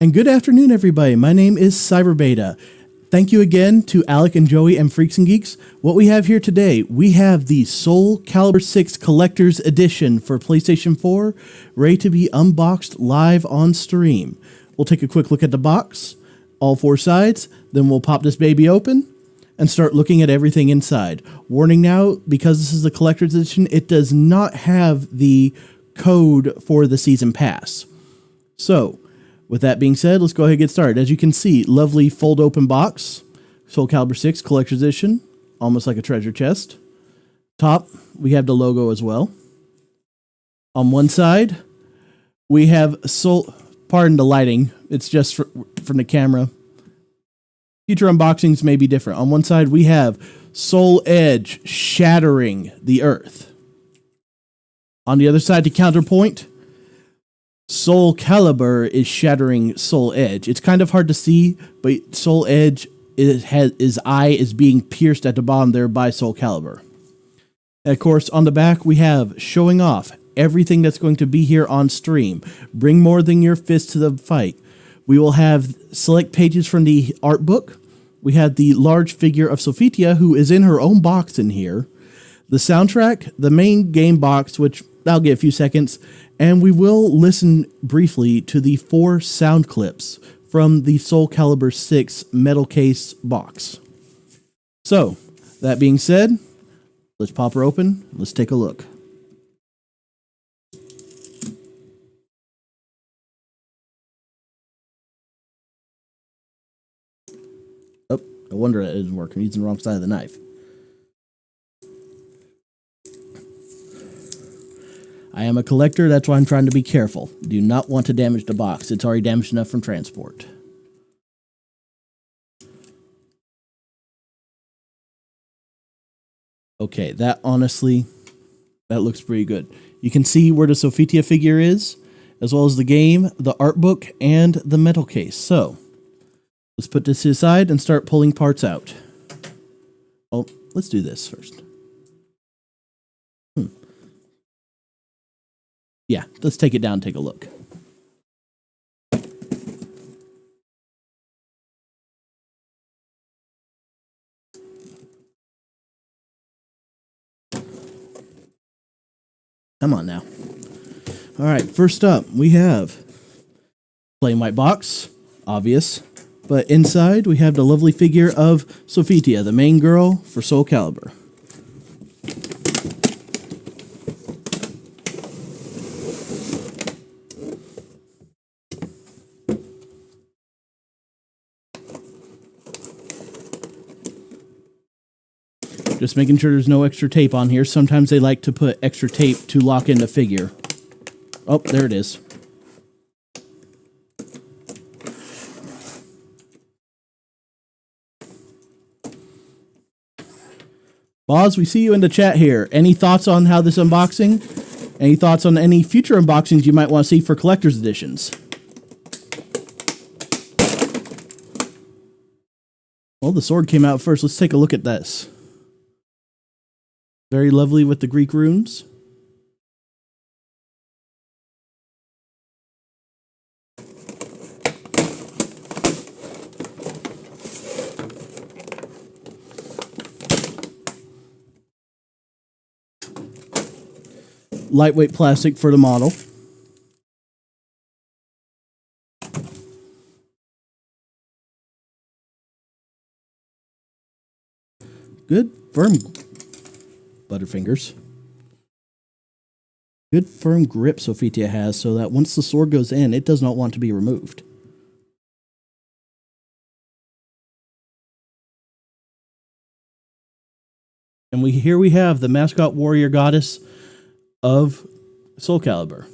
And good afternoon, everybody. My name is CyberBeta. Thank you again to Alec and Joey and Freaks and Geeks. What we have here today, we have the Soulcalibur 6 Collector's Edition for PlayStation 4, ready to be unboxed live on stream. We'll take a quick look at the box, all four sides, then we'll pop this baby open and start looking at everything inside. Warning now, because this is a Collector's Edition, it does not have the code for the Season Pass. So, with that being said, let's go ahead and get started. As you can see, lovely fold open box, Soulcalibur 6 Collector's Edition, almost like a treasure chest. Top, we have the logo as well. On one side, we have pardon the lighting, it's just from the camera. Future unboxings may be different. On one side, we have Soul Edge shattering the earth. On the other side, to counterpoint, Soulcalibur is shattering Soul Edge. It's kind of hard to see, but Soul Edge his eye is being pierced at the bottom there by Soulcalibur. And of course, on the back, we have showing off everything that's going to be here on stream. Bring more than your fist to the fight. We will have select pages from the art book. We have the large figure of Sophia, who is in her own box in here. The soundtrack, the main game box, which I'll get a few seconds, and we will listen briefly to the 4 sound clips from the Soulcalibur 6 metal case box. So, that being said, let's pop her open. Let's take a look. Oh, no wonder that didn't work. I'm using the wrong side of the knife. I am a collector, that's why I'm trying to be careful. Do not want to damage the box. It's already damaged enough from transport. Okay, that looks pretty good. You can see where the Sophia figure is, as well as the game, the art book, and the metal case. So, let's put this aside and start pulling parts out. Oh, let's do this first. Yeah, let's take it down and take a look. Come on now. All right, first up, we have plain white box, obvious. But inside, we have the lovely figure of Sophia, the main girl for Soulcalibur. Just making sure there's no extra tape on here. Sometimes they like to put extra tape to lock in the figure. Oh, there it is. Boz, we see you in the chat here. Any thoughts on how this unboxing? Any thoughts on any future unboxings you might want to see for collector's editions? Well, the sword came out first. Let's take a look at this. Very lovely with the Greek runes. Lightweight plastic for the model. Good, firm Butterfingers. Good firm grip Sophia has so that once the sword goes in, it does not want to be removed. And here we have the mascot warrior goddess of Soulcalibur.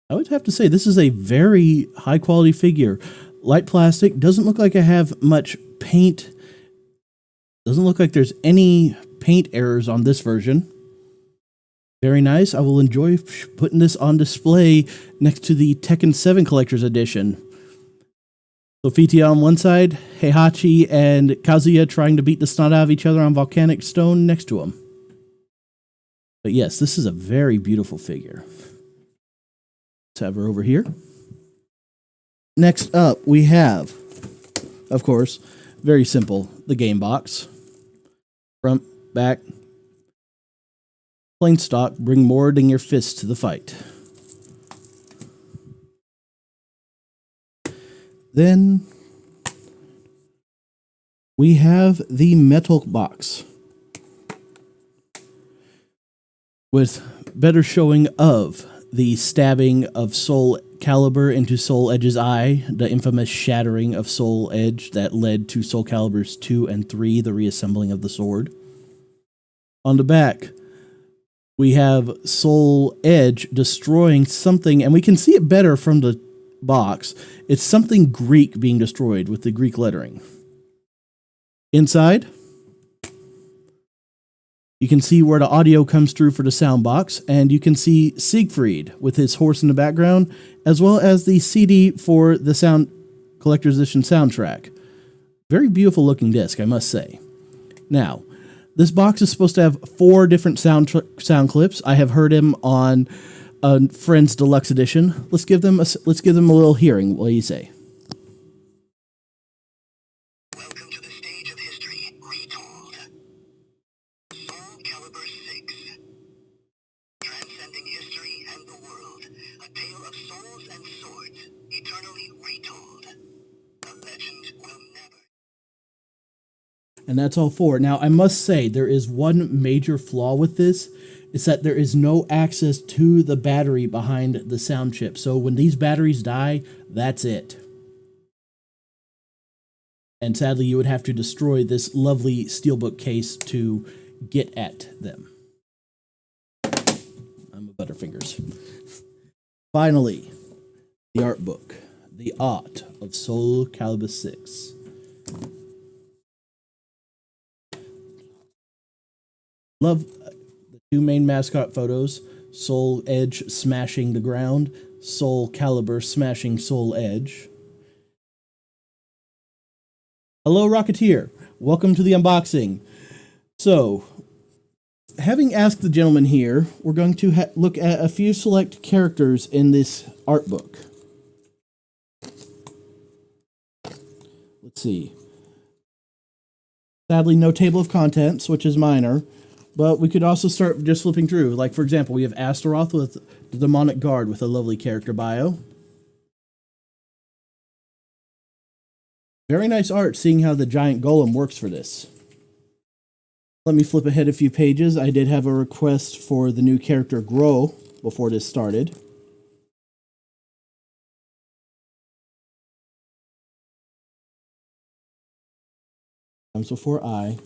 I would have to say this is a very high quality figure. Light plastic, doesn't look like I have much paint. Doesn't look like there's any paint errors on this version. Very nice. I will enjoy putting this on display next to the Tekken 7 Collector's Edition. Sophia on one side, Heihachi and Kazuya trying to beat the snot out of each other on volcanic stone next to him. But yes, this is a very beautiful figure. Let's have her over here. next up, we have, of course, very simple, the game box. Front, back, plain stock, bring more than your fists to the fight. Then we have the metal box with better showing of the stabbing of Soulcalibur into Soul Edge's eye, the infamous shattering of Soul Edge that led to Soulcalibur's 2 and 3, the reassembling of the sword. On the back, we have Soul Edge destroying something, and we can see it better from the box. It's something Greek being destroyed with the Greek lettering. Inside, you can see where the audio comes through for the sound box, and you can see Siegfried with his horse in the background, as well as the CD for the Sound Collector's Edition soundtrack. Very beautiful looking disc, I must say. Now, this box is supposed to have 4 different sound clips. I have heard him on a Friends Deluxe Edition. Let's give them a little hearing. What do you say? Welcome to the stage of history retold. Soulcalibur 6. Transcending history and the world. A tale of souls and swords. Eternally retold. A legend will never... And that's all 4. Now, I must say, there is one major flaw with this. It's that there is no access to the battery behind the sound chip. So when these batteries die, that's it. And sadly, you would have to destroy this lovely steelbook case to get at them. I'm a butterfingers. Finally, the art book, The Art of Soulcalibur 6. Love the 2 main mascot photos, Soul Edge smashing the ground, Soulcalibur smashing Soul Edge. Hello, Rocketeer. Welcome to the unboxing. So, having asked the gentleman here, we're going to look at a few select characters in this art book. Let's see. Sadly, no table of contents, which is minor. But we could also start just flipping through. Like, for example, we have Astaroth with the Demonic Guard with a lovely character bio. Very nice art, seeing how the giant golem works for this. Let me flip ahead a few pages. I did have a request for the new character Grow before this started. Comes before I.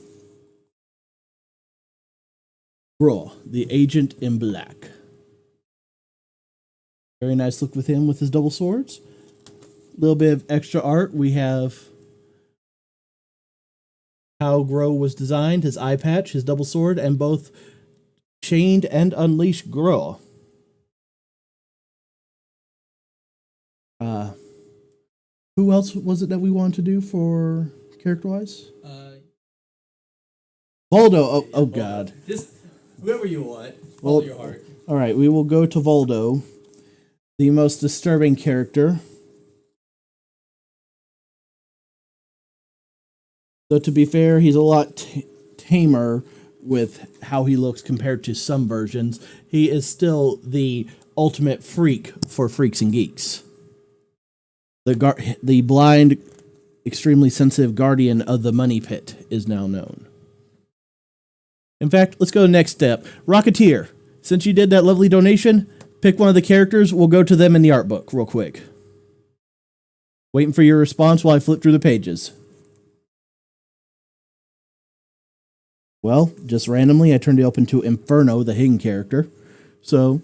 Grow, the Agent in Black. Very nice look with him with his double swords. A little bit of extra art. We have how Grow was designed, his eye patch, his double sword, and both chained and unleashed Grow. Who else was it that we wanted to do for character-wise? Voldo. Oh God. Whoever you want, follow your heart. All right, we will go to Voldo, the most disturbing character. Though to be fair, he's a lot tamer with how he looks compared to some versions. He is still the ultimate freak for freaks and geeks. The blind, extremely sensitive guardian of the money pit is now known. In fact, let's go to the next step. Rocketeer, since you did that lovely donation, pick one of the characters. We'll go to them in the art book real quick. Waiting for your response while I flip through the pages. Well, just randomly, I turned it open to Inferno, the hidden character. So,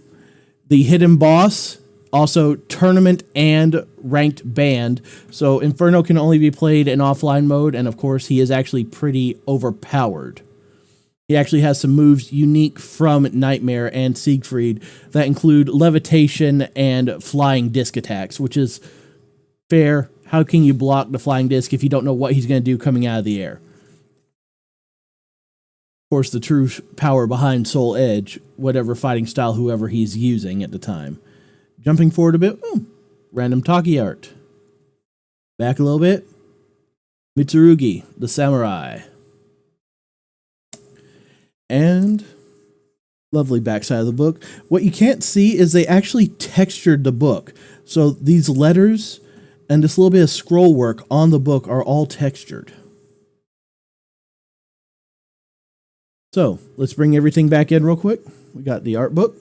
the hidden boss, also tournament and ranked band. So, Inferno can only be played in offline mode, and of course, he is actually pretty overpowered. He actually has some moves unique from Nightmare and Siegfried that include levitation and flying disc attacks, which is fair. How can you block the flying disc if you don't know what he's going to do coming out of the air? Of course, the true power behind Soul Edge, whatever fighting style whoever he's using at the time. Jumping forward a bit, random talkie art. Back a little bit. Mitsurugi, the samurai. And lovely backside of the book. What you can't see is they actually textured the book. So these letters and this little bit of scroll work on the book are all textured. So let's bring everything back in real quick. We got the art book.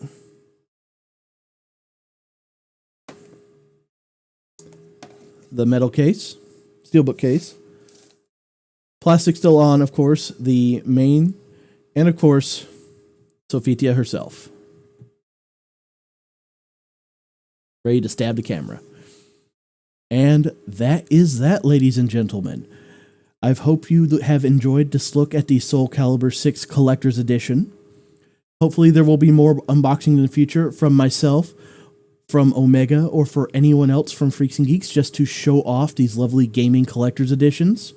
The metal case, steelbook case. Plastic still on, of course, the main, and of course, Sophia herself. Ready to stab the camera. And that is that, ladies and gentlemen. I hope you have enjoyed this look at the Soulcalibur 6 Collector's Edition. Hopefully there will be more unboxing in the future from myself, from Omega, or for anyone else from Freaks and Geeks, just to show off these lovely gaming collector's editions.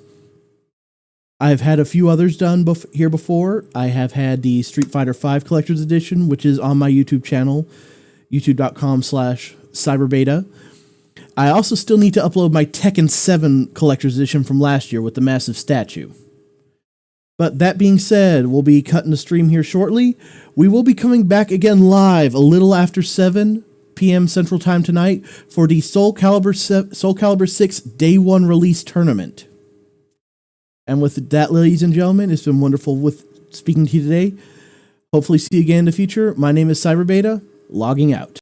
I've had a few others done here before. I have had the Street Fighter V Collector's Edition, which is on my YouTube channel, youtube.com/CyberBeta. I also still need to upload my Tekken 7 Collector's Edition from last year with the massive statue. But that being said, we'll be cutting the stream here shortly. We will be coming back again live a little after 7 p.m. Central Time tonight for the Soulcalibur 6 Day 1 release tournament. And with that, ladies and gentlemen, it's been wonderful with speaking to you today. Hopefully see you again in the future. My name is CyberBeta, logging out.